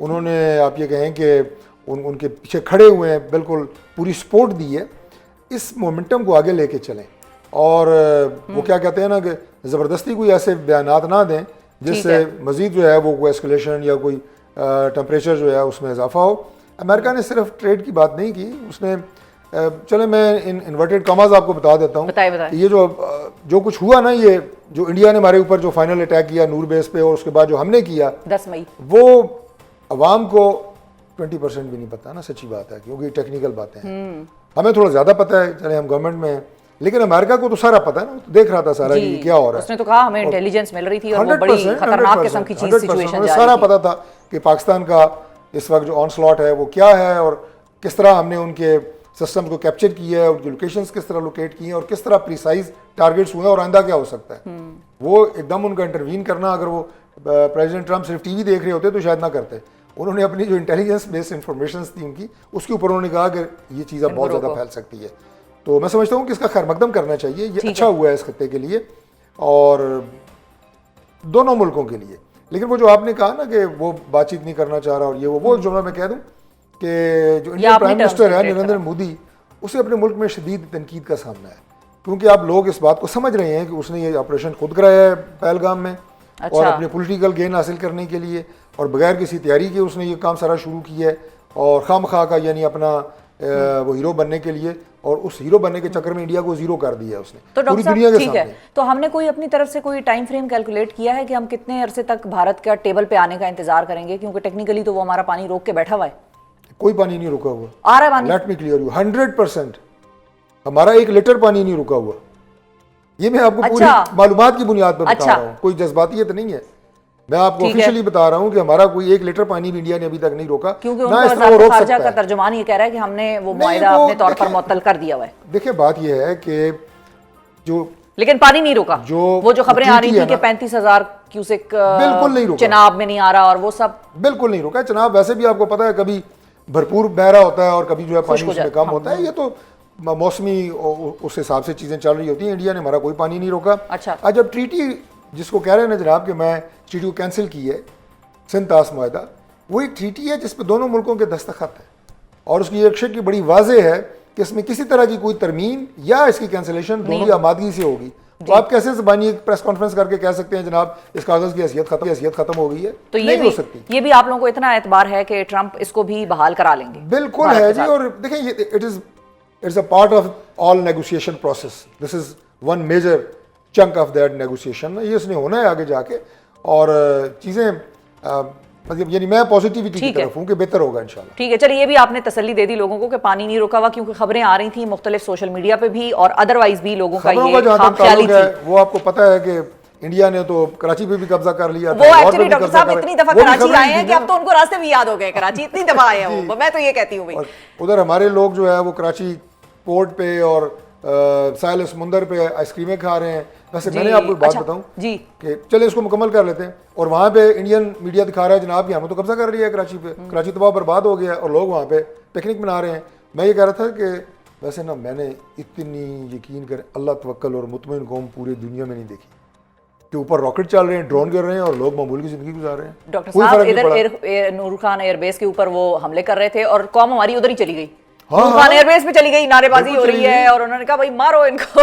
انہوں نے آپ یہ کہیں کہ ان کے پیچھے کھڑے ہوئے ہیں, بالکل پوری سپورٹ دی ہے. اس مومنٹم کو آگے لے کے چلیں, اور وہ کیا کہتے ہیں نا کہ زبردستی کوئی ایسے بیانات نہ دیں جس سے مزید جو ہے وہ کوئی ایسکلیشن یا کوئی ٹمپریچر جو ہے اس میں اضافہ ہو. امریکہ نے صرف ٹریڈ کی بات نہیں کی, اس نے چلے میں انورٹیڈ کاماز آپ کو بتا دیتا ہوں کہ یہ جو کچھ ہوا نا, یہ جو انڈیا نے ہمارے اوپر جو فائنل اٹیک کیا نور بیس پہ, اور اس کے بعد جو ہم نے کیا 10 مئی, وہ عوام کو 20% بھی نہیں پتا نا, سچی بات ہے, کیونکہ یہ ٹیکنیکل باتیں ہیں. ہمیں تھوڑا زیادہ پتا ہے, چلے ہم گورنمنٹ میں ہیں, لیکن امریکہ کو تو سارا پتا ہے نا, دیکھ رہا تھا سارا کہ کیا ہو رہا ہے. اس نے تو کہا ہمیں انٹیلیجنس مل رہی تھی اور وہ بڑی خطرناک قسم کی چیز سچویشن جا رہی تھی. سارا پتا تھا کہ پاکستان کا اس وقت جو آن سلاٹ ہے وہ کیا ہے, اور کس طرح ہم نے ان کے سسٹم کو کیپچر کیا ہے, ان کی لوکیشنز کس طرح لوکیٹ کی ہیں, اور کس طرح پریسائز ٹارگیٹس ہوئے ہیں, اور آئندہ کیا ہو سکتا ہے. وہ ایک دم ان کا انٹروین کرنا, اگر وہ پریزیڈنٹ ٹرمپ صرف ٹی وی دیکھ رہے ہوتے تو شاید نہ کرتے. انہوں نے اپنی جو انٹیلیجنس بیسڈ انفارمیشنز تھی ان کی, اس کے اوپر انہوں نے کہا کہ یہ چیزیں بہت زیادہ پھیل سکتی ہے. تو میں سمجھتا ہوں کہ اس کا خیر مقدم کرنا چاہیے, یہ اچھا ہوا ہے اس خطے کے لیے اور دونوں ملکوں کے لیے. لیکن وہ جو آپ نے کہا نا کہ وہ بات چیت نہیں کرنا چاہ رہا, اور یہ وہ جملہ میں کہہ دوں کہ جو انڈین پرائم منسٹر ہے نریندر مودی, اسے اپنے ملک میں شدید تنقید کا سامنا ہے, کیونکہ آپ لوگ اس بات کو سمجھ رہے ہیں کہ اس نے یہ آپریشن خود کرایا ہے پہلگام میں, اور اپنے پولیٹیکل گین حاصل کرنے کے لیے, اور بغیر کسی تیاری کے اس نے یہ کام سارا شروع کیا ہے, اور خام خواہ کا یعنی اپنا وہ ہیرو بننے کے لیے, اور اس ہیرو بننے کے چکر میں انڈیا کو زیرو کر دیا ہے اس نے پوری دنیا کے سامنے. تو ہم نے کوئی اپنی طرف سے کوئی ٹائم فریم کیلکولیٹ کیا ہے کہ ہم کتنے عرصے تک بھارت کا ٹیبل پہ آنے کا انتظار کریں گے, کیونکہ ٹیکنیکلی تو وہ ہمارا پانی روک کے بیٹھا ہوا ہے. کوئی پانی نہیں رکا ہوا, آ رہا ہے پانی. لیٹ می کلیئر یو 100% ہمارا 1 لیٹر پانی نہیں رکا ہوا. یہ میں آپ کو پوری معلومات کی بنیاد پر بتا رہا ہوں, کوئی جذباتیت نہیں ہے. میں آپ کو آفیشلی بتا رہا ہوں کہ ہمارا کوئی 1 لیٹر پانی بھی انڈیا نے ابھی تک نہیں روکا, کیونکہ ان کا وزارت خارجہ کا ترجمان یہ کہہ رہا ہے کہ ہم نے وہ معاہدہ اپنے طور پر معطل کر دیا ہوا ہے. دیکھیں بات یہ ہے کہ جو لیکن پانی نہیں روکا, وہ جو خبریں آ رہی تھی کہ 35,000 کیوسک بالکل نہیں روکا, چناب میں نہیں آ رہا, اور وہ سب بالکل نہیں روکا. چناب ویسے بھی آپ کو پتا ہے کبھی بھرپور بہ رہا ہوتا ہے اور کبھی جو ہے پانی اس میں کم ہوتا ہے, یہ تو موسمی اس حساب سے چیزیں چل رہی ہوتی ہیں. انڈیا نے ہمارا کوئی پانی نہیں روکا. آج جب ٹریٹی جس کو کہہ رہے ہیں نا جناب کہ میں ٹریٹی کو کینسل کی ہے, سندھ طاس معاہدہ, وہ ایک ٹریٹی ہے جس پہ دونوں ملکوں کے دستخط ہیں, اور اس کی ایک شکل بڑی واضح ہے کہ اس میں کسی طرح کی کوئی ترمیم یا اس کی کینسلیشن دونوں کی آمادگی سے ہوگی. تو آپ کیسے زبانی ایک پریس کانفرنس کر کے کہہ سکتے ہیں جناب اس کاغذ کی حیثیت ختم ہو گئی ہے؟ تو یہ ہو سکتی. یہ بھی آپ لوگوں کو اتنا اعتبار ہے کہ ٹرمپ اس کو بھی بحال کرا لیں گے؟ بالکل ہے جی, اور دیکھیں یہ it's a part of all negotiation process. This is one major chunk of that negotiation. یہ اس نے ہونا ہے آگے جا کے, اور چیزیں یعنی میں پازیٹیوٹی کی طرف ہوں کہ بہتر ہوگا انشاءاللہ. ٹھیک ہے, چلیے یہ بھی آپ نے تسلی دے دی لوگوں کو کہ پانی نہیں رکا ہوا, کیونکہ خبریں آ رہی تھیں مختلف سوشل میڈیا پہ بھی اور ادروائز بھی لوگوں کا یہ خام خیالی تھی. وہ آپ کو پتہ ہے کہ انڈیا نے تو کراچی پہ بھی قبضہ کر لیا. وہ ایکچولی ڈاکٹر صاحب اتنی دفعہ کراچی آئے ہیں کہ اب تو ان کو راستے بھی یاد ہو گئے, کراچی اتنی دفعہ آئے ہیں وہ, میں تو یہ کہتی ہوں بھائی. ادھر ہمارے لوگ جو ہے وہ کراچی پورٹ پہ اور ساحل سمندر پہ آئس کریمیں کھا رہے ہیں. ویسے میں نے آپ کو بات بتاؤں کہ چلے اس کو مکمل کر لیتے ہیں, اور وہاں پہ انڈین میڈیا دکھا رہا ہے جناب کہ ہمیں تو قبضہ کر لیا ہے کراچی پہ, کراچی تباہ برباد ہو گیا ہے, اور لوگ وہاں پہ پکنک منا رہے ہیں. میں یہ کہہ رہا تھا کہ ویسے نا میں نے اتنی یقین کر اللہ توکل اور مطمئن قوم پوری دنیا میں نہیں دیکھی کہ اوپر راکٹ چل رہے ہیں, ڈرون گر رہے ہیں, اور لوگ معمول کی زندگی گزار رہے ہیں. ڈاکٹر صاحب ادھر نور خان ایئر بیس کے اوپر وہ حملے کر رہے تھے اور قوم ہماری ادھر ہی چلی گئی, نور خان ایئر بیس پہ چلی گئی, نعرے بازی ہو رہی ہے, اور انہوں نے کہا بھائی مارو ان کو,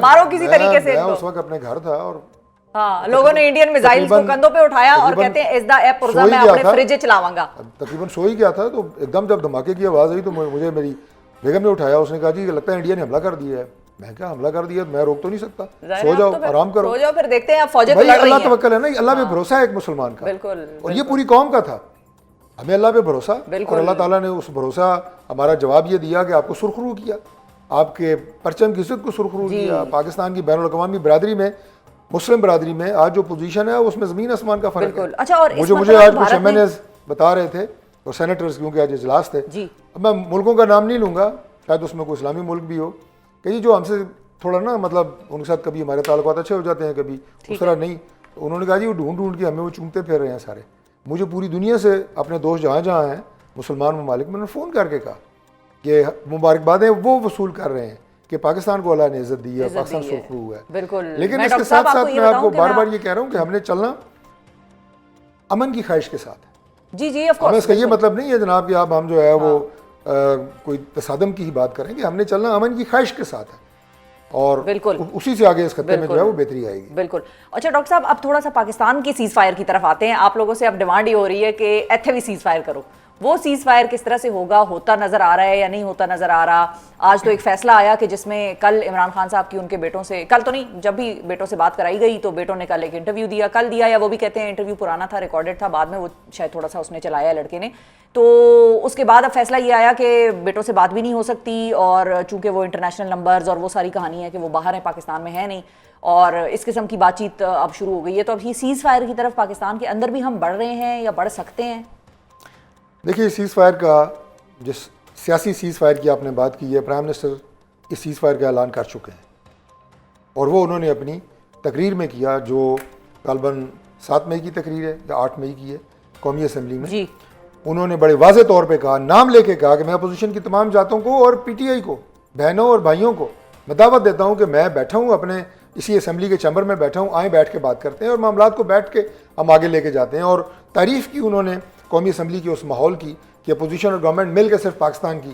مارو کسی طریقے سے. میں اس وقت اپنے گھر تھا, اور ہاں لوگوں نے انڈین میزائل کو کندھوں پہ اٹھایا اور کہتے ہیں اس دا اے پرزا میں اپنے فریج چلاواں گا. تقریباً سو ہی گیا تھا, تو ایک دم جب دھماکے کی آواز آئی تو مجھے میری بیگم نے اٹھایا. اس نے کہا جی لگتا ہے انڈیا نے حملہ کر دیا ہے. میں کیا حملہ کر دیا, میں روک تو نہیں سکتا, سو جاؤ آرام کرو, سو جاؤ, پھر دیکھتے ہیں فوجیں تو لڑ رہی ہیں. اللہ توکل ہے نا, اللہ پہ بھروسہ ہے ایک مسلمان کا, بالکل, اور یہ پوری قوم کا تھا. ہمیں اللہ پہ بھروسہ, اور اللہ تعالیٰ نے اس بھروسہ ہمارا جواب یہ دیا کہ آپ کو سرخرو کیا, آپ کے پرچم کی عزت کو سرخرو کیا. پاکستان کی بین الاقوامی برادری میں, مسلم برادری میں آج جو پوزیشن ہے اس میں زمین آسمان کا فرق ہے. اچھا, اور مجھے آج کچھ ایم این ایز بتا رہے تھے, اور سینیٹرز, کیونکہ آج اجلاس تھے. اب میں ملکوں کا نام نہیں لوں گا, شاید اس میں کوئی اسلامی ملک بھی ہو, کہ جو ہم سے تھوڑا نا مطلب ان کے ساتھ کبھی ہمارے تعلقات اچھے ہو جاتے ہیں, کبھی اس طرح نہیں. انہوں نے کہا جی وہ ڈھونڈ کے ہمیں وہ چومتے پھر رہے ہیں سارے. مجھے پوری دنیا سے اپنے دوست جہاں ہیں مسلمان ممالک میں نے فون کر کے کہا کہ مبارکبادیں وہ وصول کر رہے ہیں کہ پاکستان کو اللہ نے عزت دی ہے, پاکستان سرخرو ہوا ہے. بالکل, لیکن اس کے ساتھ ساتھ میں آپ کو بار بار یہ کہہ رہا ہوں کہ ہم نے چلنا امن کی خواہش کے ساتھ. جی جی آف ہمیں کورس. اس کا یہ مطلب نہیں ہے جناب کہ ہم جو ہے وہ کوئی تصادم کی ہی بات کریں گے. ہم نے چلنا امن کی خواہش کے ساتھ ہے اور بالکل اسی سے آگے اس خطے میں جو ہے وہ بہتری آئے گی. بالکل. اچھا ڈاکٹر صاحب اب تھوڑا سا پاکستان کی سیز فائر کی طرف آتے ہیں. آپ لوگوں سے اب ڈیمانڈ یہ ہو رہی ہے کہ ایتھے بھی سیز فائر کرو. وہ سیز فائر کس طرح سے ہوگا, ہوتا نظر آ رہا ہے یا نہیں ہوتا نظر آ رہا؟ آج تو ایک فیصلہ آیا کہ جس میں کل عمران خان صاحب کی ان کے بیٹوں سے, کل تو نہیں جب بھی بیٹوں سے بات کرائی گئی تو بیٹوں نے کل ایک انٹرویو دیا, کل دیا یا وہ بھی کہتے ہیں انٹرویو پرانا تھا, ریکارڈڈ تھا, بعد میں وہ شاید تھوڑا سا اس نے چلایا لڑکے نے. تو اس کے بعد اب فیصلہ یہ آیا کہ بیٹوں سے بات بھی نہیں ہو سکتی, اور چونکہ وہ انٹرنیشنل نمبرز اور وہ ساری کہانی ہے کہ وہ باہر ہیں, پاکستان میں ہے نہیں, اور اس قسم کی بات چیت اب شروع ہو گئی ہے. تو اب یہ سیز فائر کی طرف پاکستان کے اندر بھی ہم بڑھ رہے ہیں یا بڑھ سکتے ہیں؟ دیکھیے سیز فائر کا, جس سیاسی سیز فائر کی آپ نے بات کی ہے, پرائم منسٹر اس سیز فائر کا اعلان کر چکے ہیں اور وہ انہوں نے اپنی تقریر میں کیا جو غالباً 7 مئی کی تقریر ہے یا 8 مئی کی ہے قومی اسمبلی میں. جی انہوں نے بڑے واضح طور پہ کہا, نام لے کے کہا کہ میں اپوزیشن کی تمام جماعتوں کو اور پی ٹی آئی کو, بہنوں اور بھائیوں کو میں دعوت دیتا ہوں کہ میں بیٹھا ہوں اپنے اسی اسمبلی کے چیمبر میں بیٹھا ہوں, آئیں بیٹھ کے بات کرتے ہیں اور معاملات کو بیٹھ کے ہم آگے لے کے جاتے ہیں. اور تعریف کی انہوں نے قومی اسمبلی کے اس ماحول کی کہ اپوزیشن اور گورنمنٹ مل کے صرف پاکستان کی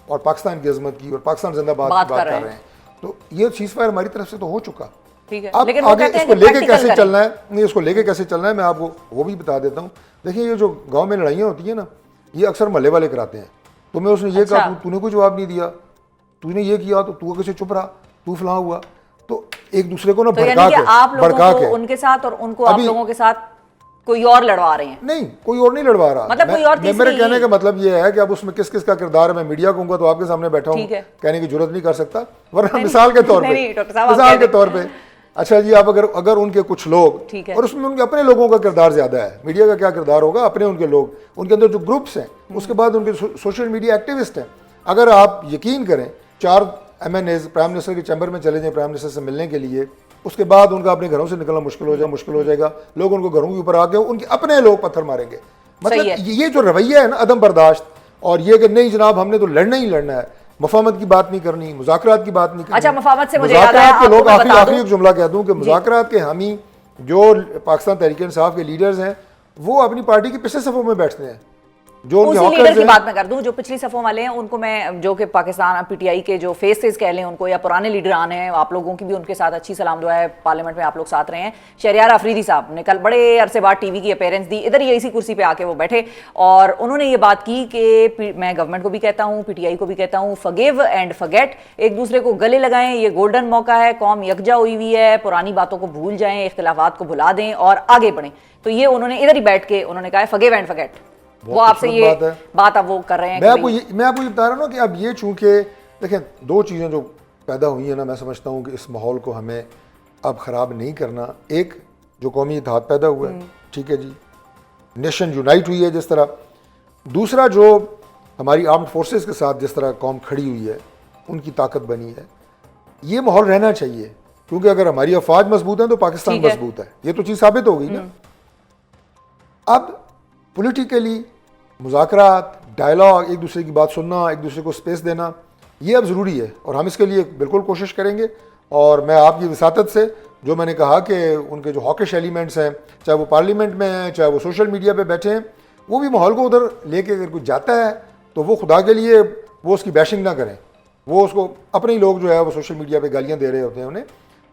اور پاکستان کی عظمت کی اور پاکستان زندہ باد کی بات کر رہے ہیں. تو یہ سیز فائر ہماری طرف سے تو ہو چکا. اب آگے اس کو لے کے کیسے چلنا ہے, نہیں اس کو لے کے کیسے چلنا ہے میں آپ کو وہ بھی بتا دیتا ہوں. دیکھیں یہ جو گاؤں میں لڑائیاں ہوتی ہیں نا, یہ اکثر محلے والے کراتے ہیں. تمہیں اس نے یہ کہا, تو نے کوئی جواب نہیں دیا, تو نے یہ کیا تو کیسے چپ رہا, تو فلاں ہوا. تو ایک دوسرے کو نا بھڑکا کے ان کے ساتھ اور ان کو آپ لوگوں کے ساتھ کوئی اور لڑوا رہے ہیں. نہیں کوئی اور نہیں لڑوا رہا. مطلب کوئی اور میرے کہنے کا مطلب یہ ہے کہ اب اس میں کس کس کا کردار ہے میں میڈیا کہوں گا تو آپ کے سامنے بیٹھا ہوں کہنے کی ضرورت نہیں کر سکتا, ورنہ مثال کے طور پہ اچھا جی آپ اگر ان کے کچھ لوگ, اور اس میں ان کے اپنے لوگوں کا کردار زیادہ ہے, میڈیا کا کیا کردار ہوگا, اپنے ان کے لوگ, ان کے اندر جو گروپس ہیں, اس کے بعد ان کے سوشل میڈیا ایکٹیوسٹ ہیں. اگر آپ یقین کریں 4 MNAs پرائم منسٹر کے چیمبر میں چلے جائیں پرائم منسٹر سے ملنے کے لیے, اس کے بعد ان کا اپنے گھروں سے نکلنا مشکل ہو جائے گا. لوگ ان کو گھروں کے اوپر آ کے ان کے اپنے لوگ پتھر ماریں گے. مطلب یہ جو رویہ ہے نا عدم برداشت, اور یہ کہ نہیں جناب ہم نے تو لڑنا ہی لڑنا ہے, مفاہمت کی بات نہیں کرنی, مذاکرات کی بات نہیں کرنی. اچھا مفاہمت سے مجھے یاد آیا کے لوگ آخری ایک جملہ کہہ دوں کہ مذاکرات کے حامی جو پاکستان تحریک انصاف کے لیڈرز ہیں وہ اپنی پارٹی کے پچھلے صفوں میں بیٹھتے ہیں. جو اسی لیڈر کی بات میں کر دوں جو پچھلی صفوں والے ہیں ان کو میں, جو کہ پاکستان پی ٹی آئی کے جو فیسز کہہ لیں ان کو, یا پرانے لیڈران ہیں, آپ لوگوں کی بھی ان کے ساتھ اچھی سلام دعا ہے, پارلیمنٹ میں آپ لوگ ساتھ رہے ہیں. شہریار آفریدی صاحب نے کل بڑے عرصے بعد ٹی وی کی اپیرنس دی, ادھر ہی اسی کرسی پہ آ کے وہ بیٹھے اور انہوں نے یہ بات کی کہ میں گورنمنٹ کو بھی کہتا ہوں, پی ٹی آئی کو بھی کہتا ہوں, فگیو اینڈ فگیٹ, ایک دوسرے کو گلے لگائیں, یہ گولڈن موقع ہے, قوم یکجا ہوئی ہوئی ہے, پرانی باتوں کو بھول جائیں, اختلافات کو بھلا دیں اور آگے بڑھیں. تو یہ انہوں نے ادھر ہی بیٹھ کے انہوں نے کہا ہے فگیو اینڈ فگیٹ. وہ آپ سے یہ بات اب وہ کر رہے ہیں. میں آپ کو یہ بتا رہا ہوں کہ اب یہ چونکہ دیکھیں 2 چیزیں جو پیدا ہوئی ہیں نا, میں سمجھتا ہوں کہ اس ماحول کو ہمیں اب خراب نہیں کرنا. ایک جو قومی اتحاد پیدا ہوا ہے, ٹھیک ہے جی, نیشن یونائٹ ہوئی ہے جس طرح. دوسرا جو ہماری آرمڈ فورسز کے ساتھ جس طرح قوم کھڑی ہوئی ہے, ان کی طاقت بنی ہے, یہ ماحول رہنا چاہیے. کیونکہ اگر ہماری افواج مضبوط ہیں تو پاکستان مضبوط ہے, یہ تو چیز ثابت ہو گئی نا. اب پولیٹیکلی مذاکرات, ڈائلاگ, ایک دوسرے کی بات سننا, ایک دوسرے کو سپیس دینا, یہ اب ضروری ہے اور ہم اس کے لیے بالکل کوشش کریں گے. اور میں آپ کی وساطت سے جو میں نے کہا کہ ان کے جو ہاکش ایلیمنٹس ہیں, چاہے وہ پارلیمنٹ میں ہیں, چاہے وہ سوشل میڈیا پہ بیٹھے ہیں, وہ بھی ماحول کو ادھر لے کے اگر کوئی جاتا ہے تو وہ خدا کے لیے وہ اس کی بیشنگ نہ کریں. وہ اس کو اپنے ہی لوگ جو ہے وہ سوشل میڈیا پہ گالیاں دے رہے ہوتے ہیں انہیں.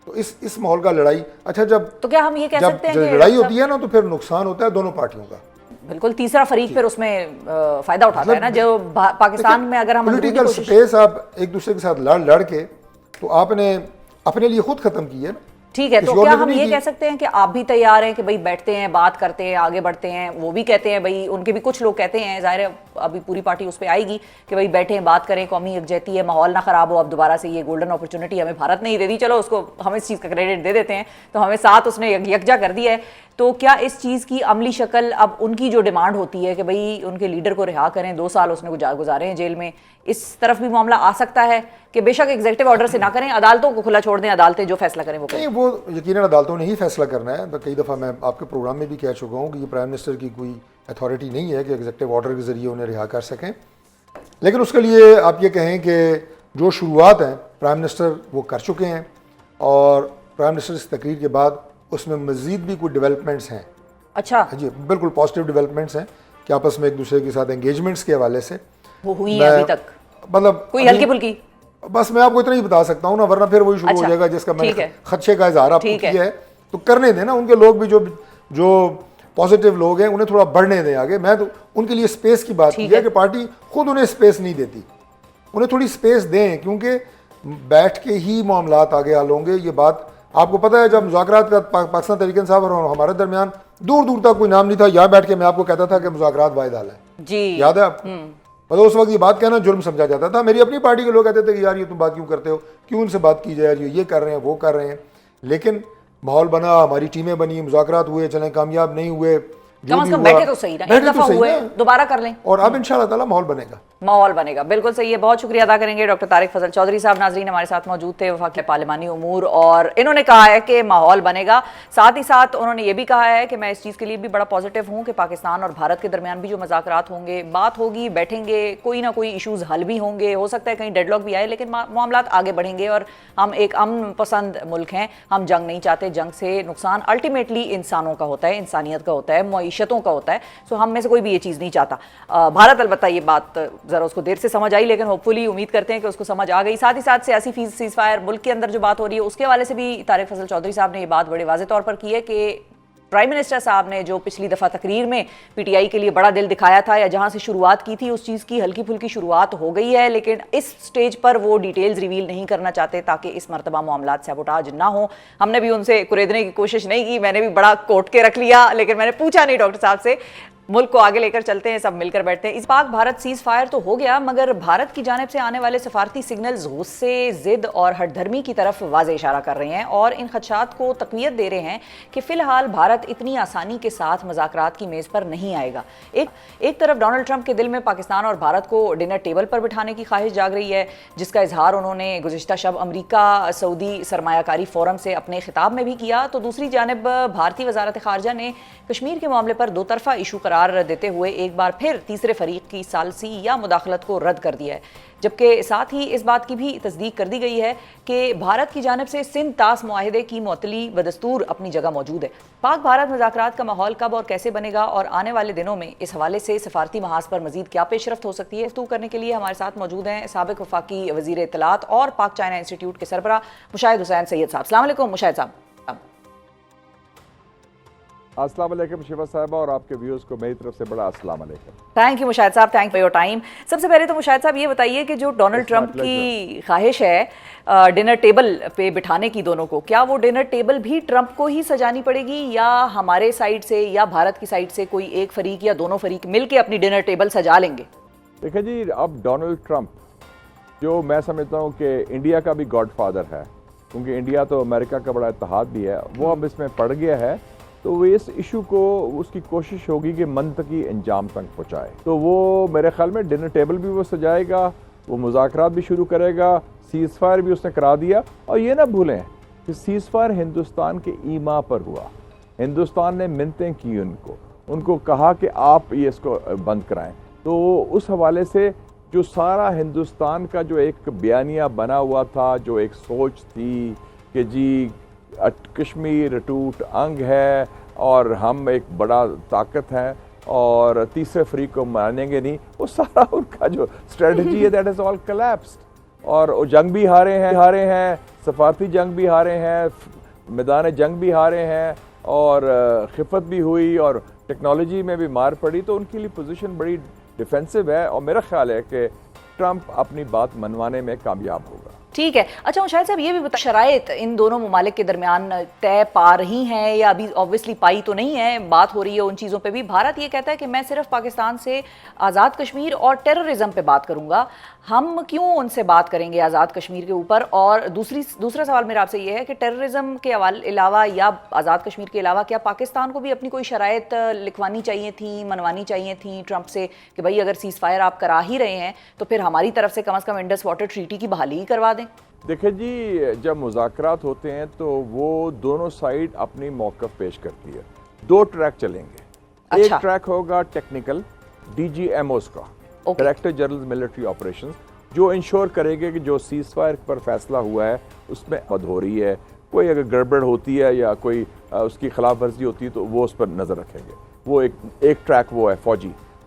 تو اس ماحول کا لڑائی, اچھا جب تو کیا ہم یہ کہہ سکتے ہیں جب لڑائی ہوتی ہے نا تو پھر نقصان ہوتا ہے دونوں پارٹیوں کا. بالکل, تیسرا فریق پھر اس میں فائدہ اٹھاتا ہے نا. جو پاکستان میں اگر ہم پولیٹیکل سپیس آپ ایک دوسرے کے ساتھ لڑ کے تو آپ نے اپنے لیے خود ختم کی ہے نا. ٹھیک ہے, تو کیا ہم یہ کہہ سکتے ہیں کہ آپ بھی تیار ہیں کہ بھائی بیٹھتے ہیں, بات کرتے ہیں, آگے بڑھتے ہیں؟ وہ بھی کہتے ہیں بھائی, ان کے بھی کچھ لوگ کہتے ہیں, ظاہر ہے ابھی پوری پارٹی اس پہ آئے گی کہ بھائی بیٹھیں, بات کریں, قومی یکجہتی ہے, ماحول نہ خراب ہو. اب دوبارہ سے یہ گولڈن اپرچونٹی ہمیں بھارت نے ہی دے دی, چلو اس کو ہم اس چیز کا کریڈٹ دے دیتے ہیں, تو ہمیں ساتھ اس نے یکجا کر دیا ہے. تو کیا اس چیز کی عملی شکل اب ان کی جو ڈیمانڈ ہوتی ہے کہ بھئی ان کے لیڈر کو رہا کریں, 2 سال اس نے گزارے ہیں جیل میں, اس طرف بھی معاملہ آ سکتا ہے کہ بے شک ایگزیکٹو آرڈر سے نہ کریں, عدالتوں کو کھلا چھوڑ دیں, عدالتیں جو فیصلہ کریں وہ کریں؟ نہیں, وہ یقیناً عدالتوں نے ہی فیصلہ کرنا ہے. کئی دفعہ میں آپ کے پروگرام میں بھی کہہ چکا ہوں کہ یہ پرائم منسٹر کی کوئی اتھارٹی نہیں ہے کہ ایگزیکٹو آرڈر کے ذریعے انہیں رہا کر سکیں. لیکن اس کے لیے آپ یہ کہیں کہ جو شروعات ہیں پرائم منسٹر وہ کر چکے ہیں, اور پرائم منسٹر اس تقریر کے بعد اس میں مزید بھی کوئی ڈیولپمنٹس ہیں. اچھا جی بالکل پازیٹیو ڈیولپمنٹس ہیں. کہ آپس میں ایک دوسرے کے ساتھ انگیجمنٹس کے حوالے سے وہ ہوئی ہیں ابھی تک مطلب کوئی ہلکی پھلکی؟ بس میں آپ کو اتنا ہی بتا سکتا ہوں نا، ورنہ پھر وہی شروع ہو جائے گا جس کا میں نے خدشے کا اظہار آپ کو کیا ہے. تو کرنے دیں نا ان کے لوگ بھی جو پازیٹیو لوگ ہیں انہیں تھوڑا بڑھنے دیں آگے. میں تو ان کے لیے اسپیس کی بات کی ہے کہ پارٹی خود انہیں اسپیس نہیں دیتی، انہیں تھوڑی اسپیس دیں، کیونکہ بیٹھ کے ہی معاملات آگے حل ہوں گے. یہ بات آپ کو پتہ ہے جب مذاکرات کا پاکستان تحریک انصاف اور ہمارے درمیان دور دور تک کوئی نام نہیں تھا، یہاں بیٹھ کے میں آپ کو کہتا تھا کہ مذاکرات واحد حل ہے. جی یاد ہے آپ کو؟ مطلب اس وقت یہ بات کہنا جرم سمجھا جاتا تھا. میری اپنی پارٹی کے لوگ کہتے تھے کہ یار یہ تم بات کیوں کرتے ہو، کیوں ان سے بات کی جائے، یہ کر رہے ہیں وہ کر رہے ہیں. لیکن ماحول بنا، ہماری ٹیمیں بنی، مذاکرات ہوئے، چلیں کامیاب نہیں ہوئے، کم از کم بیٹھے تو صحیح نا، ایک دفعہ ہوئے دوبارہ کر لیں، اور اب انشاءاللہ تعالی ماحول بنے گا. ماحول بنے گا. بالکل صحیح ہے. بہت شکریہ ادا کریں گے ڈاکٹر طارق فضل چودھری صاحب. ناظرین ہمارے ساتھ موجود تھے وفاقی پارلیمانی امور، اور انہوں نے کہا ہے کہ ماحول بنے گا. ساتھ ہی ساتھ انہوں نے یہ بھی کہا ہے کہ میں اس چیز کے لیے بھی بڑا پازیٹیو ہوں کہ پاکستان اور بھارت کے درمیان بھی جو مذاکرات ہوں گے، بات ہوگی، بیٹھیں گے، کوئی نہ کوئی ایشوز حل بھی ہوں گے، ہو سکتا ہے کہیں ڈیڈ لاک بھی آئے لیکن معاملات آگے بڑھیں گے. اور ہم ایک امن پسند ملک ہیں، ہم جنگ نہیں چاہتے. جنگ سے نقصان الٹیمیٹلی انسانوں کا ہوتا ہے، انسانیت کا ہوتا ہے، معیشتوں کا ہوتا ہے. سو ہم میں سے کوئی بھی یہ چیز نہیں چاہتا. بھارت البتہ یہ بات ذرا اس کو دیر سے سمجھ آئی، لیکن ہوپفلی امید کرتے ہیں کہ اس کو سمجھ آ گئی. ساتھ ہی ساتھ سیاسی سیز فائر ملک کے اندر جو بات ہو رہی ہے اس کے حوالے سے بھی طارق فضل چودھری صاحب نے یہ بات بڑے واضح طور پر کی ہے کہ پرائم منسٹر صاحب نے جو پچھلی دفعہ تقریر میں پی ٹی آئی کے لیے بڑا دل دکھایا تھا یا جہاں سے شروعات کی تھی اس چیز کی ہلکی پھلکی شروعات ہو گئی ہے، لیکن اس سٹیج پر وہ ڈیٹیلز ریویل نہیں کرنا چاہتے تاکہ اس مرتبہ معاملات سیبوٹاج نہ ہوں. ہم نے بھی ان سے کریدنے کی کوشش نہیں کی، میں نے بھی بڑا کوٹ کے رکھ لیا، لیکن میں نے پوچھا نہیں ڈاکٹر صاحب سے. ملک کو آگے لے کر چلتے ہیں، سب مل کر بیٹھتے ہیں. اس پاک بھارت سیز فائر تو ہو گیا، مگر بھارت کی جانب سے آنے والے سفارتی سگنلز غصے، ضد اور ہٹ دھرمی کی طرف واضح اشارہ کر رہے ہیں اور ان خدشات کو تقویت دے رہے ہیں کہ فی الحال بھارت اتنی آسانی کے ساتھ مذاکرات کی میز پر نہیں آئے گا. ایک طرف ڈونلڈ ٹرمپ کے دل میں پاکستان اور بھارت کو ڈنر ٹیبل پر بٹھانے کی خواہش جاگ رہی ہے، جس کا اظہار انہوں نے گزشتہ شب امریکہ سعودی سرمایہ کاری فورم سے اپنے خطاب میں بھی کیا. تو دوسری جانب بھارتی وزارت خارجہ نے کشمیر کے معاملے پر دو طرفہ ایشو قرار دیتے ہوئے ایک بار پھر تیسرے فریق کی ثالثی یا مداخلت کو رد کر دیا ہے، جبکہ ساتھ ہی اس بات کی بھی تصدیق کر دی گئی ہے کہ بھارت کی جانب سے سندھ طاس معاہدے کی معطلی بدستور اپنی جگہ موجود ہے. پاک بھارت مذاکرات کا ماحول کب اور کیسے بنے گا اور آنے والے دنوں میں اس حوالے سے سفارتی محاذ پر مزید کیا پیش رفت ہو سکتی ہے، گفتگو کرنے کے لیے ہمارے ساتھ موجود ہیں سابق وفاقی وزیر اطلاعات اور پاک چائنا انسٹیٹیوٹ کے سربراہ مشاہد حسین سید صاحب. السلام علیکم مشاہد صاحب. السلام علیکم شیوا صاحبہ اور آپ کے ویوز کو میری طرف سے بڑا السلام علیکم. تھینک یو مشاہد صاحب، تھینک فار یور ٹائم. سب سے پہلے تو مشاہد صاحب یہ بتائیے کہ جو ڈونلڈ ٹرمپ کی خواہش ہے ڈنر ٹیبل پہ بٹھانے کی دونوں کو، کیا وہ ڈنر ٹیبل بھی ٹرمپ کو ہی سجانی پڑے گی یا ہمارے سائڈ سے یا بھارت کی سائڈ سے کوئی ایک فریق یا دونوں فریق مل کے اپنی ڈنر ٹیبل سجا لیں گے؟ دیکھیں جی، اب ڈونلڈ ٹرمپ جو میں سمجھتا ہوں کہ انڈیا کا بھی گاڈ فادر ہے، کیونکہ انڈیا تو امریکہ کا بڑا اتحاد بھی ہے، وہ اب اس میں پڑ گیا ہے، تو وہ اس ایشو کو اس کی کوشش ہوگی کہ منطقی انجام تک پہنچائے. تو وہ میرے خیال میں ڈنر ٹیبل بھی وہ سجائے گا، وہ مذاکرات بھی شروع کرے گا، سیز فائر بھی اس نے کرا دیا. اور یہ نہ بھولیں کہ سیز فائر ہندوستان کے ایما پر ہوا، ہندوستان نے منتیں کی ان کو کہا کہ آپ یہ اس کو بند کرائیں. تو اس حوالے سے جو سارا ہندوستان کا جو ایک بیانیہ بنا ہوا تھا، جو ایک سوچ تھی کہ جی کشمیر ٹوٹ انگ ہے اور ہم ایک بڑا طاقت ہے اور تیسرے فریق کو مانیں گے نہیں، وہ سارا ان کا جو اسٹریٹجی ہے دیٹ از آل کلیپسڈ. اور جنگ بھی ہارے ہیں، سفارتی جنگ بھی ہارے ہیں، میدان جنگ بھی ہارے ہیں، اور خفت بھی ہوئی اور ٹیکنالوجی میں بھی مار پڑی. تو ان کے لیے پوزیشن بڑی ڈیفینسو ہے اور میرا خیال ہے کہ ٹرمپ اپنی بات منوانے میں کامیاب ہوگا. ٹھیک ہے. اچھا مشاہد صاحب یہ بھی بتا، شرائط ان دونوں ممالک کے درمیان طے پا رہی ہیں یا ابھی آبویسلی پائی تو نہیں ہے، بات ہو رہی ہے ان چیزوں پہ بھی. بھارت یہ کہتا ہے کہ میں صرف پاکستان سے آزاد کشمیر اور ٹیررزم پہ بات کروں گا، ہم کیوں ان سے بات کریں گے آزاد کشمیر کے اوپر؟ اور دوسرا سوال میرا آپ سے یہ ہے کہ ٹیررزم کے علاوہ یا آزاد کشمیر کے علاوہ کیا پاکستان کو بھی اپنی کوئی شرائط لکھوانی چاہیے تھیں، منوانی چاہیے تھیں ٹرمپ سے کہ بھائی اگر سیز فائر آپ کرا ہی رہے ہیں تو پھر ہماری طرف سے کم انڈس واٹر ٹریٹی کی بحالی ہی کروا دیں؟ دیکھیں جی، جب مذاکرات ہوتے ہیں تو وہ دونوں سائڈ اپنی موقف پیش کرتی ہے. دو ٹریک چلیں گے. ایک ٹریک ہوگا technical D G M Os کا، ڈائریکٹر جنرل ملٹری آپریشنز، جو انشور کرے گے کہ جو سیز فائر پر فیصلہ ہوا ہے اس میں حد ہو رہی ہے، کوئی اگر گڑبڑ ہوتی ہے یا کوئی اس کی خلاف ورزی ہوتی ہے تو وہ اس پر نظر رکھیں گے. وہ ایک ٹریک وہ ہے فوجی.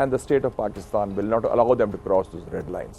and the state of Pakistan will not allow them to cross those red lines.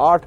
8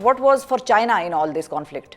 what was for China in all this conflict?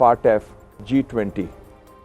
FATF, G20,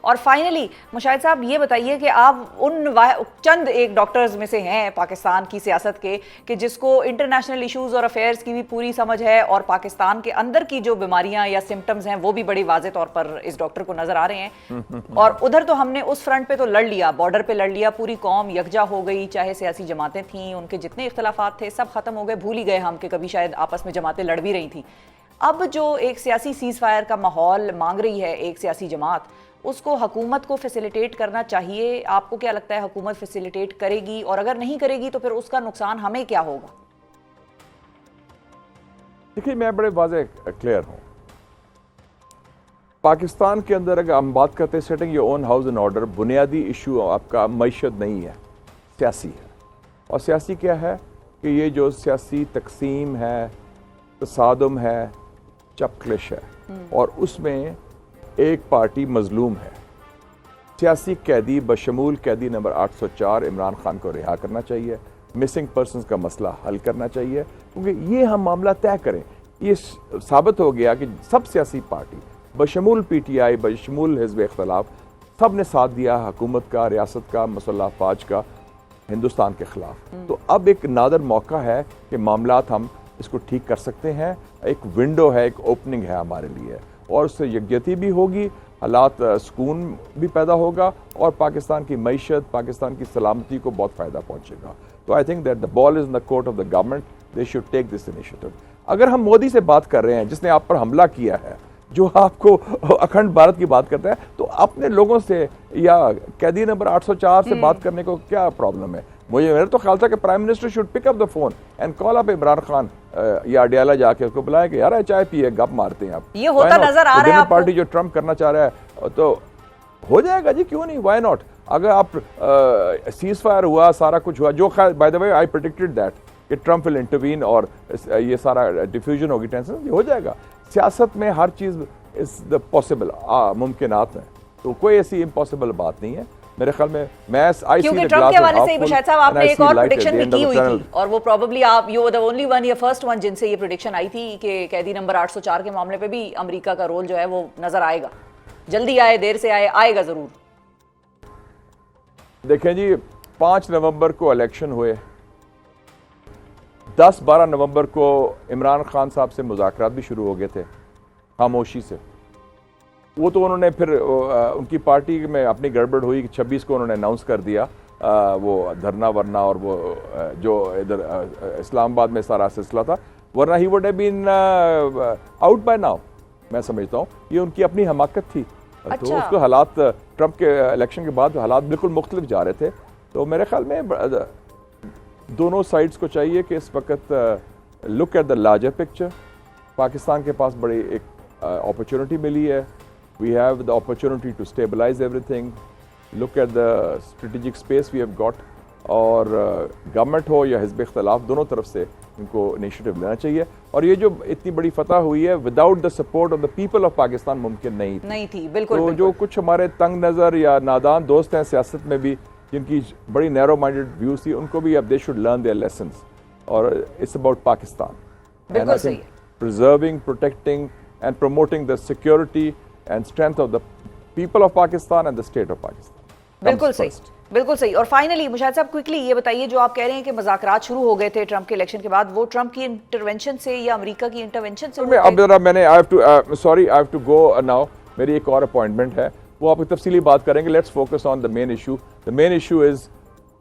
اور فائنلی مشاہد صاحب یہ بتائیے کہ آپ ان چند ایک ڈاکٹرز میں سے ہیں پاکستان کی سیاست کے کہ جس کو انٹرنیشنل ایشوز اور افیئرز کی بھی پوری سمجھ ہے اور پاکستان کے اندر کی جو بیماریاں یا سمٹمز ہیں وہ بھی بڑی واضح طور پر اس ڈاکٹر کو نظر آ رہے ہیں. اور ادھر تو ہم نے اس فرنٹ پہ تو لڑ لیا, بارڈر پہ لڑ لیا, پوری قوم یکجا ہو گئی, چاہے سیاسی جماعتیں تھیں, ان کے جتنے اختلافات تھے سب ختم ہو گئے, بھول ہی گئے ہم کہ کبھی شاید آپس میں جماعتیں لڑ بھی رہی تھیں. اب جو ایک سیاسی سیز فائر کا ماحول مانگ رہی ہے ایک سیاسی جماعت, اس کو حکومت کو فیسیلیٹیٹ کرنا چاہیے. آپ کو کیا لگتا ہے حکومت فیسیلیٹیٹ کرے گی, اور اگر نہیں کرے گی تو پھر اس کا نقصان ہمیں کیا ہوگا؟ دیکھیے میں بڑے واضح کلیئر ہوں. پاکستان کے اندر اگر ہم بات کرتے ہیں setting your own house and order, بنیادی ایشو آپ کا معیشت نہیں ہے, سیاسی ہے. اور سیاسی کیا ہے کہ یہ جو سیاسی تقسیم ہے, تصادم ہے, چپکلش ہے, اور اس میں ایک پارٹی مظلوم ہے. سیاسی قیدی بشمول قیدی نمبر 804 عمران خان کو رہا کرنا چاہیے. مسنگ پرسنز کا مسئلہ حل کرنا چاہیے, کیونکہ یہ ہم معاملہ طے کریں. یہ ثابت ہو گیا کہ سب سیاسی پارٹی بشمول پی ٹی آئی, بشمول حزب اختلاف, سب نے ساتھ دیا حکومت کا, ریاست کا, مسلح افواج کا ہندوستان کے خلاف. تو اب ایک نادر موقع ہے کہ معاملات ہم اس کو ٹھیک کر سکتے ہیں. ایک ونڈو ہے, ایک اوپننگ ہے ہمارے لیے, اور اس سے یکجہتی بھی ہوگی, حالات سکون بھی پیدا ہوگا, اور پاکستان کی معیشت, پاکستان کی سلامتی کو بہت فائدہ پہنچے گا. تو I think that the ball is in the court of the government, they should take this initiative. اگر ہم مودی سے بات کر رہے ہیں جس نے آپ پر حملہ کیا ہے, جو آپ کو اکھنڈ بھارت کی بات کرتا ہے, تو اپنے لوگوں سے یا قیدی نمبر 804 سے بات کرنے کو کیا پرابلم ہے؟ میرا تو خیال تھا کہ prime minister should pick up the phone and call up Imran Khan یا اڈیالہ جا کے اس کو بلائے کہ یار چائے پیے, گپ مارتے ہیں. آپ یہ ہوتا نظر آ رہا ہے, پارٹی جو ٹرمپ کرنا چاہ رہا ہے تو ہو جائے گا جی, کیوں نہیں, وائی ناٹ. اگر آپ سیز فائر ہوا, سارا کچھ ہوا, جو خیر by the way I predicted that کہ ٹرمپ ول انٹروین اور یہ سارا ڈیفیوژن ہوگی, ٹینشن, یہ ہو جائے گا. سیاست میں ہر چیز از دا پاسبل, ممکنات ہیں, تو کوئی ایسی امپاسبل بات نہیں ہے میرے خیال میں. کیونکہ ٹرمپ کے حوالے سے مشاہد صاحب آپ نے ایک اور پریڈکشن بھی کی ہوئی تھی, اور وہ پروبیبلی آپ یو دا اونلی ون یا فرسٹ ون جن سے یہ پریڈکشن آئی تھی کہ قیدی نمبر 804 کے معاملے پہ بھی امریکہ کا رول جو ہے وہ نظر آئے گا, جلدی آئے دیر سے آئے, آئے گا ضرور. دیکھیں جی, 5 نومبر کو الیکشن ہوئے, 10-12 نومبر کو عمران خان صاحب سے مذاکرات بھی شروع ہو گئے تھے خاموشی سے. وہ تو انہوں نے پھر ان کی پارٹی میں اپنی گڑبڑ ہوئی کہ 26 کو انہوں نے اناؤنس کر دیا وہ دھرنا ورنا, اور وہ جو ادھر اسلام آباد میں سارا سلسلہ تھا, ورنہ he would have been out by now. میں سمجھتا ہوں یہ ان کی اپنی حماقت تھی. تو اس کو حالات ٹرمپ کے الیکشن کے بعد حالات بالکل مختلف جا رہے تھے. تو میرے خیال میں دونوں سائڈز کو چاہیے کہ اس وقت look at the larger picture. Pakistan کے پاس بڑی ایک اپرچونٹی ملی ہے. We have the opportunity to stabilize everything, look at the strategic space we have got, اور گورنمنٹ ہو یا حزب اختلاف دونوں طرف سے ان کو انیشیٹو لینا چاہیے. اور یہ جو اتنی بڑی فتح ہوئی ہے without the support of the people of Pakistan ممکن نہیں تھی. بالکل. تو جو کچھ ہمارے تنگ نظر یا نادان دوست ہیں سیاست میں بھی, جن کی بڑی نیرو مائنڈیڈ ویوز تھی, ان کو بھی اب they should learn their lessons. اور اٹس اباؤٹ پاکستان, بالکل صحیح, preserving, protecting and promoting the security and strength of the people of Pakistan and the state of Pakistan. بالکل صحیح, بالکل صحیح. اور فائنلی مشاہد صاحب کوئکلی یہ بتائیے, جو آپ کہہ رہے ہیں کہ مذاکرات شروع ہو گئے تھے ٹرمپ کے الیکشن کے بعد, وہ ٹرمپ کی انٹرونشن سے یا امریکہ کی انٹرونشن سے؟ اب ذرا میں نے I have to go now, میری ایک اور اپوائنٹمنٹ ہے, وہ آپ کی تفصیلی بات کریں گے. Let's focus on the main issue. The main issue is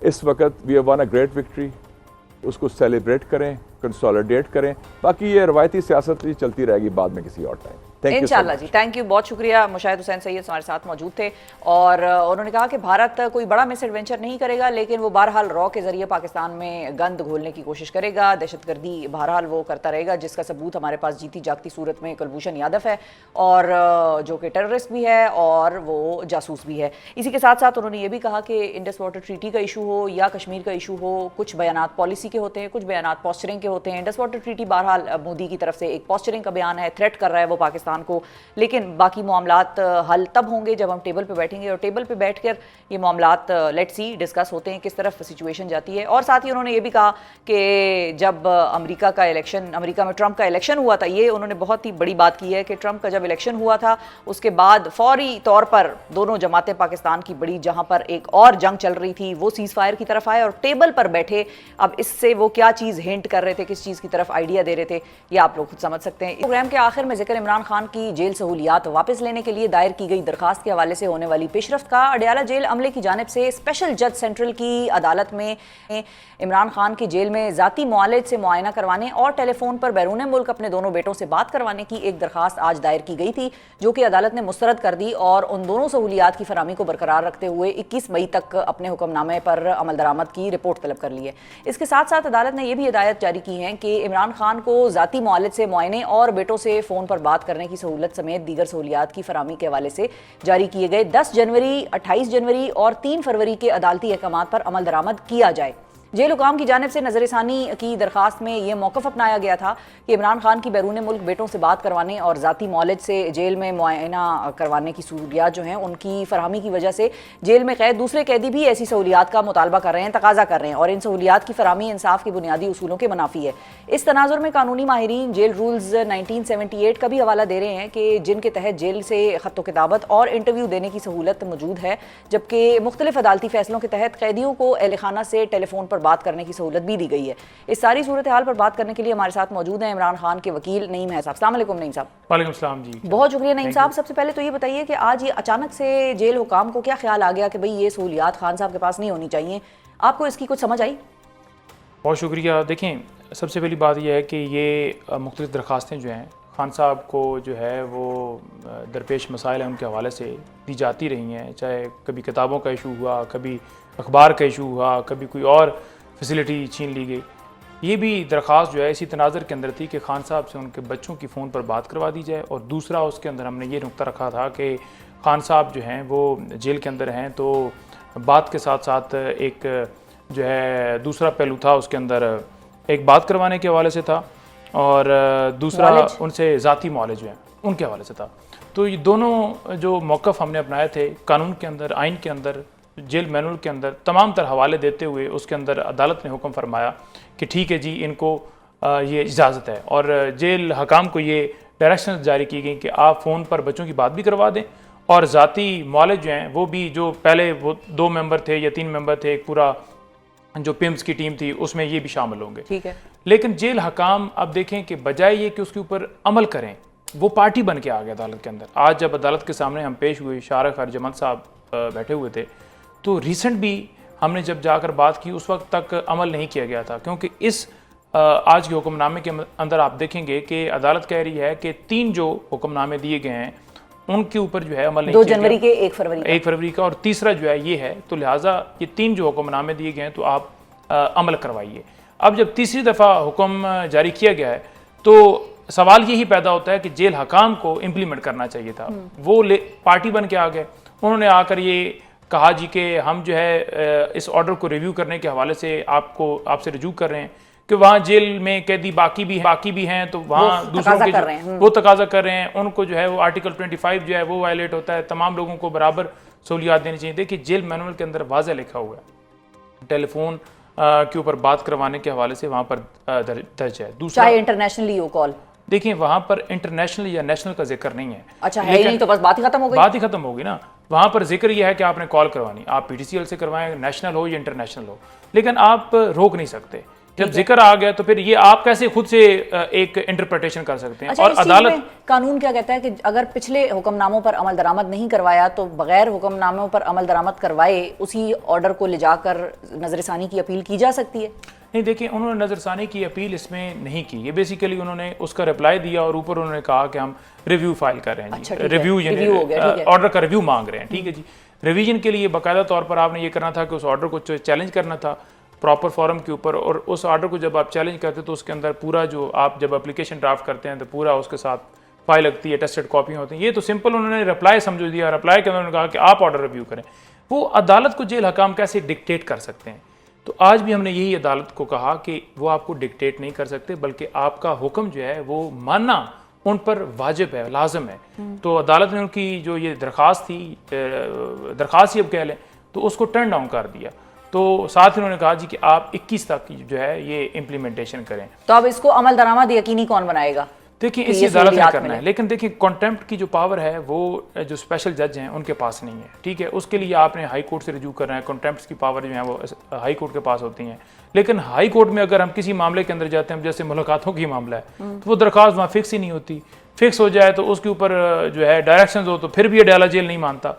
اس وقت we have won a great victory, اس کو سیلیبریٹ کریں, کنسولیڈیٹ کریں. باقی یہ روایتی سیاست بھی چلتی رہے گی بعد میں کسی اور ٹائم. انشاءاللہ جی, تھینک یو, بہت شکریہ. مشاہد حسین سید ہمارے ساتھ موجود تھے, اور انہوں نے کہا کہ بھارت کوئی بڑا مس ایڈونچر نہیں کرے گا, لیکن وہ بہرحال رو کے ذریعے پاکستان میں گند گھولنے کی کوشش کرے گا. دہشت گردی بہرحال وہ کرتا رہے گا, جس کا ثبوت ہمارے پاس جیتی جاگتی صورت میں کلبھوشن یادو ہے, اور جو کہ ٹیررسٹ بھی ہے اور وہ جاسوس بھی ہے. اسی کے ساتھ ساتھ انہوں نے یہ بھی کہا کہ انڈس واٹر ٹریٹی کا ایشو ہو یا کشمیر کا ایشو ہو, کچھ بیانات پالیسی کے ہوتے ہیں, کچھ بیانات پوسچرنگ کے ہوتے ہیں. انڈس واٹر ٹریٹی بہرحال مودی کی طرف سے ایک پوسچرنگ کا بیان ہے, تھریٹ کر رہا ہے وہ پاکستان پاکستان کو, لیکن باقی معاملات حل تب ہوں گے جب ہم ٹیبل پہ بیٹھیں گے, اور ٹیبل پہ بیٹھ کر یہ معاملات لیٹ سی ڈسکس ہوتے ہیں کس طرف سچویشن جاتی ہے. اور ساتھ ہی انہوں نے یہ بھی کہا کہ جب امریکہ میں ٹرمپ کا الیکشن ہوا تھا, یہ انہوں نے بہت ہی بڑی بات کی ہے کہ ٹرمپ کا جب الیکشن ہوا تھا اس کے بعد فوری طور پر دونوں جماعتیں پاکستان کی بڑی, جہاں پر ایک اور جنگ چل رہی تھی, وہ سیز فائر کی طرف آئے اور ٹیبل پر بیٹھے. اب اس سے وہ کیا چیز ہنٹ کر رہے تھے, کس چیز کی طرف آئیڈیا دے رہے تھے, یہ آپ لوگ خود سمجھ سکتے ہیں. پروگرام کے آخر میں ذکر عمران خان کی جیل سہولیات واپس لینے کے لیے دائر کی گئی درخواست کے حوالے سے ہونے والی پیش رفت کا. اڈیالہ جیل عملے کی جانب سے اسپیشل جج سینٹرل کی عدالت میں عمران خان کی جیل میں ذاتی معالج سے معائنہ کروانے اور ٹیلی فون پر بیرون ملک اپنے دونوں بیٹوں سے بات کروانے کی ایک درخواست آج دائر کی گئی تھی, جو کہ عدالت نے مسترد کر دی اور ان دونوں سہولیات کی فراہمی کو برقرار رکھتے ہوئے 21 مئی تک اپنے حکم نامے پر عمل درآمد کی رپورٹ طلب کر لی ہے. اس کے ساتھ ساتھ عدالت نے یہ بھی ہدایت جاری کی ہیں کہ عمران خان کو ذاتی معالج سے معائنے اور بیٹوں سے فون پر بات کرنے کی سہولت سمیت دیگر سہولیات کی فراہمی کے حوالے سے جاری کیے گئے 10 جنوری 28 جنوری اور 3 فروری کے عدالتی احکامات پر عمل درآمد کیا جائے. جیل حکام کی جانب سے نظر ثانی کی درخواست میں یہ موقف اپنایا گیا تھا کہ عمران خان کی بیرون ملک بیٹوں سے بات کروانے اور ذاتی معالج سے جیل میں معائنہ کروانے کی سہولیات جو ہیں ان کی فراہمی کی وجہ سے جیل میں قید دوسرے قیدی بھی ایسی سہولیات کا مطالبہ کر رہے ہیں, تقاضا کر رہے ہیں, اور ان سہولیات کی فراہمی انصاف کے بنیادی اصولوں کے منافی ہے. اس تناظر میں قانونی ماہرین جیل رولز 1978 کا بھی حوالہ دے رہے ہیں کہ جن کے تحت جیل سے خط و کتابت اور انٹرویو دینے کی سہولت موجود ہے, جبکہ مختلف عدالتی فیصلوں کے تحت قیدیوں کو اہل خانہ سے ٹیلی فون پر بات کرنے کی سہولت بھی دی گئی ہے. اس ساری صورتحال پر بات کرنے کے لیے ہمارے ساتھ موجود ہیں عمران خان کے وکیل نعیم ہے صاحب. السلام علیکم نعیم صاحب. وعلیکم السلام جی. بہت شکریہ نعیم صاحب. سب سے پہلے تو یہ بتائیے کہ آج یہ اچانک سے جیل حکام کو کیا خیال آ گیا کہ بھئی یہ سہولیات خان صاحب کے پاس نہیں ہونی چاہیے, آپ کو اس کی کچھ سمجھ آئی؟ بہت شکریہ. دیکھیں, سب سے پہلی بات یہ ہے کہ یہ مختلف درخواستیں جو ہیں خان صاحب کو جو ہے وہ درپیش مسائل ہیں ان کے حوالے سے دی جاتی رہی ہیں, چاہے کبھی کتابوں کا ایشو ہوا, کبھی اخبار کا ایشو ہوا, کبھی کوئی اور فیسلٹی چھین لی گئی. یہ بھی درخواست جو ہے اسی تناظر کے اندر تھی کہ خان صاحب سے ان کے بچوں کی فون پر بات کروا دی جائے, اور دوسرا اس کے اندر ہم نے یہ نقطہ رکھا تھا کہ خان صاحب جو ہیں وہ جیل کے اندر ہیں, تو بات کے ساتھ ساتھ ایک جو ہے دوسرا پہلو تھا اس کے اندر, ایک بات کروانے کے حوالے سے تھا اور دوسرا ان سے ذاتی معالج جو ہیں ان کے حوالے سے تھا. تو یہ دونوں جو موقف ہم نے اپنائے تھے قانون کے اندر, آئین کے اندر, جیل مینول کے اندر تمام تر حوالے دیتے ہوئے اس کے اندر عدالت نے حکم فرمایا کہ ٹھیک ہے جی, ان کو یہ اجازت ہے, اور جیل حکام کو یہ ڈائریکشن جاری کی گئی کہ آپ فون پر بچوں کی بات بھی کروا دیں, اور ذاتی معالج جو ہیں وہ بھی, جو پہلے وہ 2 ممبر تھے یا 3 ممبر تھے, ایک پورا جو پیمز کی ٹیم تھی اس میں یہ بھی شامل ہوں گے. ٹھیک ہے. لیکن جیل حکام اب دیکھیں کہ بجائے یہ کہ اس کے اوپر عمل کریں, وہ پارٹی بن کے آ گیا عدالت کے اندر. آج جب عدالت کے سامنے ہم پیش ہوئے, شارق خارجہ منتری صاحب بیٹھے ہوئے تھے, تو ریسنٹ بھی ہم نے جب جا کر بات کی اس وقت تک عمل نہیں کیا گیا تھا, کیونکہ اس آج کے حکم نامے کے اندر آپ دیکھیں گے کہ عدالت کہہ رہی ہے کہ 3 جو حکم نامے دیے گئے ہیں ان کے اوپر جو ہے عمل نہیں 2 کیا جنوری گیا. کے 1 فروری کا, اور تیسرا جو ہے یہ ہے, تو لہٰذا یہ 3 جو حکم نامے دیے گئے ہیں تو آپ عمل کروائیے. اب جب تیسری دفعہ حکم جاری کیا گیا ہے تو سوال یہی پیدا ہوتا ہے کہ جیل حکام کو امپلیمنٹ کرنا چاہیے تھا. وہ پارٹی بن کے آ گئے, انہوں نے آ کر یہ کہا جی کہ ہم جو ہے اس آرڈر کو ریویو کرنے کے حوالے سے آپ سے رجوع کر رہے ہیں کہ وہاں جیل میں قیدی باقی بھی ہیں, تو وہاں دوسروں کے وہ تقاضا کر رہے ہیں, ان کو جو ہے وہ آرٹیکل 25 جو ہے وہ وائلیٹ ہوتا ہے, تمام لوگوں کو برابر سہولیات دینی چاہیے. دیکھیے جیل مینول کے اندر واضح لکھا ہوا ہے ٹیلی فون کے اوپر بات کروانے کے حوالے سے وہاں پر درج ہے. دوسرا چاہے انٹرنیشنلی ہو کال, دیکھیں وہاں پر انٹرنیشنل یا نیشنل کا ذکر نہیں ہے. اچھا ہے نہیں تو بس بات ہی ختم ہو گئی. بات ہی ختم ہوگی نا. وہاں پر ذکر یہ ہے کہ آپ نے کال کروانی, آپ پی ٹی سی ایل سے کروائیں, نیشنل ہو یا انٹرنیشنل ہو, لیکن آپ روک نہیں سکتے. جب ذکر آ گیا تو پھر یہ آپ کیسے خود سے ایک انٹرپریٹیشن کر سکتے ہیں. اور عدالت قانون کیا کہتا ہے کہ اگر پچھلے حکم ناموں پر عمل درآمد نہیں کروایا تو بغیر حکم ناموں پر عمل درآمد کروائے اسی آرڈر کو لے جا کر نظر ثانی کی اپیل کی جا سکتی ہے. نہیں, دیکھیں انہوں نے نظر ثانی کی اپیل اس میں نہیں کی, یہ بیسیکلی انہوں نے اس کا رپلائی دیا اور اوپر انہوں نے کہا کہ ہم ریویو فائل کر رہے ہیں. ریویو یعنی آرڈر کا ریویو مانگ رہے ہیں. ٹھیک ہے جی, ریویژن کے لیے باقاعدہ طور پر آپ نے یہ کرنا تھا کہ اس آرڈر کو چیلنج کرنا تھا پراپر فورم کے اوپر, اور اس آرڈر کو جب آپ چیلنج کرتے تو اس کے اندر پورا جو آپ جب اپلیکیشن ڈرافٹ کرتے ہیں تو پورا اس کے ساتھ فائل لگتی ہے, ٹیسٹڈ کاپیاں ہوتی ہیں. یہ تو سمپل انہوں نے رپلائی سمجھ دیا, رپلائی کے اندر انہوں نے کہا کہ آپ آرڈر ریویو کریں. وہ عدالت کو جیل حکام کیسے ڈکٹیٹ کر سکتے ہیں؟ تو آج بھی ہم نے یہی عدالت کو کہا کہ وہ آپ کو ڈکٹیٹ نہیں کر سکتے, بلکہ آپ کا حکم جو ہے وہ ماننا ان پر واجب ہے, لازم ہے. تو عدالت نے ان کی جو یہ درخواست تھی, درخواست ہی اب کہہ لیں, تو اس کو ٹرن ڈاؤن کر دیا. تو ساتھ انہوں نے کہا جی کہ آپ 21 تک جو ہے یہ امپلیمنٹیشن کریں. تو اب اس کو عمل درآمد یقینی کون بنائے گا؟ دیکھیں اس عدالت نے کرنا ہے, لیکن دیکھیں کنٹمپٹ کی جو پاور ہے وہ جو اسپیشل جج ہیں ان کے پاس نہیں ہے. ٹھیک ہے, اس کے لیے آپ نے ہائی کورٹ سے رجوع کرنا ہے. کنٹمپٹ کی پاور جو ہیں وہ ہائی کورٹ کے پاس ہوتی ہیں. لیکن ہائی کورٹ میں اگر ہم کسی معاملے کے اندر جاتے ہیں, جیسے ملاقاتوں کی معاملہ ہے, تو وہ درخواست وہاں فکس ہی نہیں ہوتی. فکس ہو جائے تو اس کے اوپر جو ہے ڈائریکشنز ہو تو پھر بھی اڈیالہ جیل نہیں مانتا.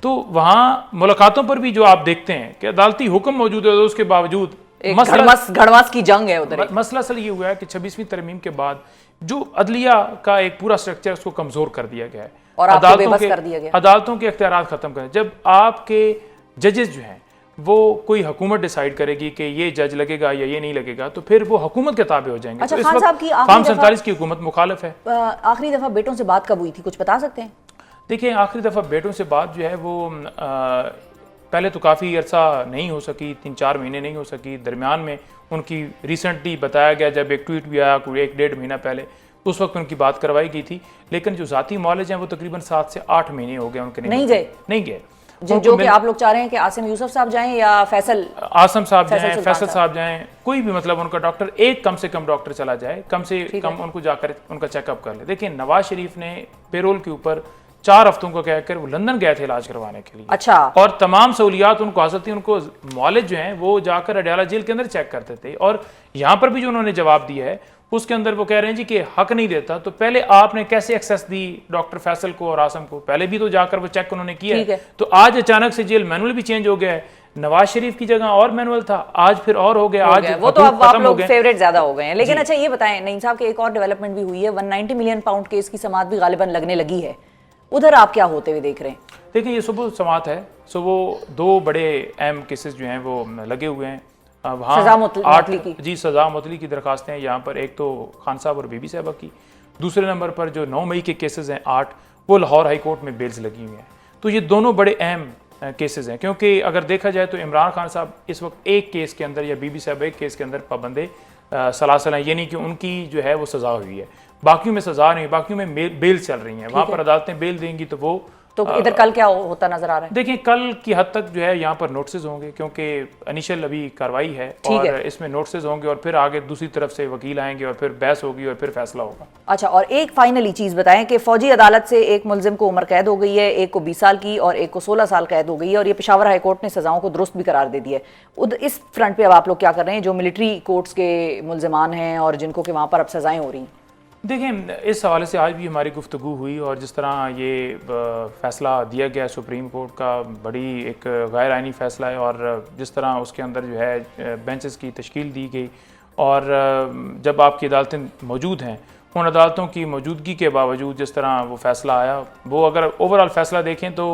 تو وہاں ملاقاتوں پر بھی جو آپ دیکھتے ہیں کہ عدالتی حکم موجود ہے, اس کے باوجود گھڑمس کی جنگ ہے ادھر. مسئلہ اصل یہ ہوا ہے کہ 26ویں ترمیم کے بعد جو عدلیہ کا ایک پورا سٹرکچر اس کو کمزور کر دیا گیا ہے اور عدالتوں کے اختیارات ختم کر. جب آپ کے ججز جو ہیں وہ کوئی حکومت ڈیسائیڈ کرے گی کہ یہ جج لگے گا یا یہ نہیں لگے گا, تو پھر وہ حکومت کے تابع ہو جائیں گے. اچھا خان صاحب کی فارم 47 کی حکومت مخالف ہے. آخری دفعہ بیٹوں سے بات کب ہوئی تھی, کچھ بتا سکتے ہیں؟ دیکھیں آخری دفعہ بیٹوں سے بات جو ہے وہ پہلے تو کافی عرصہ نہیں ہو سکی, 3-4 مہینے نہیں ہو سکی. درمیان میں ان کی ریسنٹلی بتایا گیا, جب ایک ٹویٹ بھی آیا کوئی 1-1.5 مہینہ پہلے, اس وقت ان کی بات کروائی گئی تھی. لیکن جو ذاتی معالج ہیں وہ تقریباً 7 سے 8 مہینے ہو گئے ان کے نہیں گئے. جو کہ آپ لوگ چاہ رہے ہیں کہ عاصم یوسف صاحب جائیں یا فیصل صاحب جائیں, فیصل صاحب جائیں, کوئی بھی مطلب ان کا ڈاکٹر, ایک کم سے کم ڈاکٹر چلا جائے, کم سے کم ان کو جا کر ان کا چیک اپ کر لے. دیکھیں نواز شریف نے پیرول کے اوپر 4 ہفتوں کو کہہ کر وہ لندن گئے تھے علاج کروانے کے لیے. اچھا. اور تمام سہولیات ان کو حاصل تھی. ان کو معالج جو ہیں وہ جا کر اڈیالہ جیل کے اندر چیک کرتے تھے. اور یہاں پر بھی جو انہوں نے جواب دیا ہے اس کے اندر وہ کہہ رہے ہیں جی کہ حق نہیں دیتا. تو پہلے آپ نے کیسے ایکسیس دی ڈاکٹر فیصل کو اور عاصم کو؟ پہلے بھی تو جا کر وہ چیک انہوں نے کیا ہے. تو آج اچانک سے جیل مینول بھی چینج ہو گیا ہے. نواز شریف کی جگہ اور مینول تھا, آج پھر اور ہو گیا. آج وہ تو اب آپ لوگ فیوریٹ زیادہ ہو گئے ہیں. لیکن اچھا یہ بتائیں نعیم صاحب کہ ایک اور ڈیولپمنٹ بھی ہوئی ہے, 190 ملین پاؤنڈ کیس کی سماعت بھی غالباً لگنے لگی ہے. ادھر آپ کیا ہوتے ہوئے دیکھ رہے ہیں؟ دیکھیں یہ صبح سماعت ہے, وہ 2 بڑے اہم کیسز جو ہیں وہ لگے ہوئے ہیں. سزا معطلی کی سزا معطلی کی درخواستیں ہیں یہاں پر. ایک تو خان صاحب اور بی بی صاحبہ کی. دوسرے نمبر پر جو 9 مئی کے کیسز ہیں 8, وہ لاہور ہائی کورٹ میں بیلز لگی ہوئی ہیں. تو یہ دونوں بڑے اہم کیسز ہیں, کیونکہ اگر دیکھا جائے تو عمران خان صاحب اس وقت ایک کیس کے اندر یا بی بی صاحب ایک کیس کے اندر پابندے سلاسل ہیں, یعنی کہ ان کی جو ہے وہ سزا ہوئی ہے. باقیوں میں سزا نہیں, باقیوں میں بیل چل رہی ہیں. وہاں پر عدالتیں بیل دیں گی تو وہ تو ادھر کل کیا ہوتا نظر آ رہا ہے؟ دیکھیں کل کی حد تک جو ہے یہاں پر نوٹسز ہوں گے, کیونکہ انیشل ابھی کاروائی ہے اور اس میں نوٹسز ہوں گے, اور پھر آگے دوسری طرف سے وکیل آئیں گے اور پھر بحث ہوگی اور پھر فیصلہ ہوگا. اچھا, اور ایک فائنلی چیز بتائیں کہ فوجی عدالت سے ایک ملزم کو عمر قید ہو گئی ہے, ایک کو 20 سال کی اور ایک کو 16 سال قید ہو گئی ہے, اور یہ پشاور ہائی کورٹ نے سزاؤں کو درست بھی قرار دے دیا ہے. اس فرنٹ پہ اب آپ لوگ کیا کر رہے ہیں جو ملٹری کورٹس کے ملزمان ہیں اور جن کو کہ وہاں پر اب سزائیں ہو رہی ہیں؟ دیکھیں اس حوالے سے آج بھی ہماری گفتگو ہوئی, اور جس طرح یہ فیصلہ دیا گیا سپریم کورٹ کا, بڑی ایک غیر آئینی فیصلہ ہے, اور جس طرح اس کے اندر جو ہے بینچز کی تشکیل دی گئی, اور جب آپ کی عدالتیں موجود ہیں, ان عدالتوں کی موجودگی کے باوجود جس طرح وہ فیصلہ آیا, وہ اگر اوور آل فیصلہ دیکھیں تو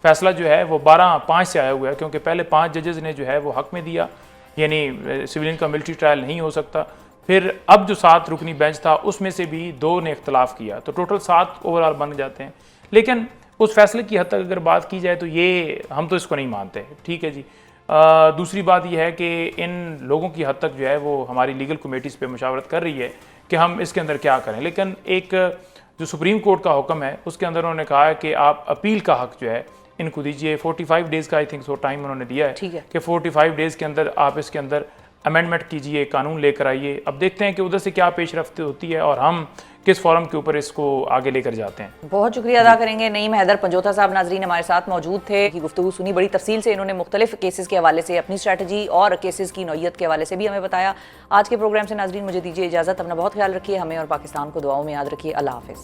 فیصلہ جو ہے وہ 12-5 سے آیا ہوا ہے, کیونکہ پہلے 5 ججز نے جو ہے وہ حق میں دیا, یعنی سویلین کا ملٹری ٹرائل نہیں ہو سکتا. پھر اب جو 7 رکنی بینچ تھا اس میں سے بھی 2 نے اختلاف کیا, تو ٹوٹل 7 اوور آل بن جاتے ہیں. لیکن اس فیصلے کی حد تک اگر بات کی جائے تو یہ ہم تو اس کو نہیں مانتے. ٹھیک ہے جی. دوسری بات یہ ہے کہ ان لوگوں کی حد تک جو ہے وہ ہماری لیگل کمیٹیز پہ مشاورت کر رہی ہے کہ ہم اس کے اندر کیا کریں. لیکن ایک جو سپریم کورٹ کا حکم ہے اس کے اندر انہوں نے کہا ہے کہ آپ اپیل کا حق جو ہے ان کو دیجیے. 45 ڈیز کا آئی تھنک سو ٹائم انہوں نے دیا ہے کہ 45 ڈیز کے اندر آپ اس کے اندر امینڈمنٹ کیجئے, قانون لے کر آئیے. اب دیکھتے ہیں کہ ادھر سے کیا پیش رفت ہوتی ہے اور ہم کس فورم کے اوپر اس کو آگے لے کر جاتے ہیں. بہت شکریہ ادا کریں گے. نعیم حیدر پنجوتھا صاحب ناظرین ہمارے ساتھ موجود تھے, کی گفتگو سنی, بڑی تفصیل سے انہوں نے مختلف کیسز کے حوالے سے اپنی اسٹریٹجی اور کیسز کی نوعیت کے حوالے سے بھی ہمیں بتایا. آج کے پروگرام سے ناظرین مجھے دیجیے اجازت. اپنا بہت خیال رکھیے, ہمیں اور پاکستان کو دعاؤں میں یاد رکھیے. اللہ حافظ.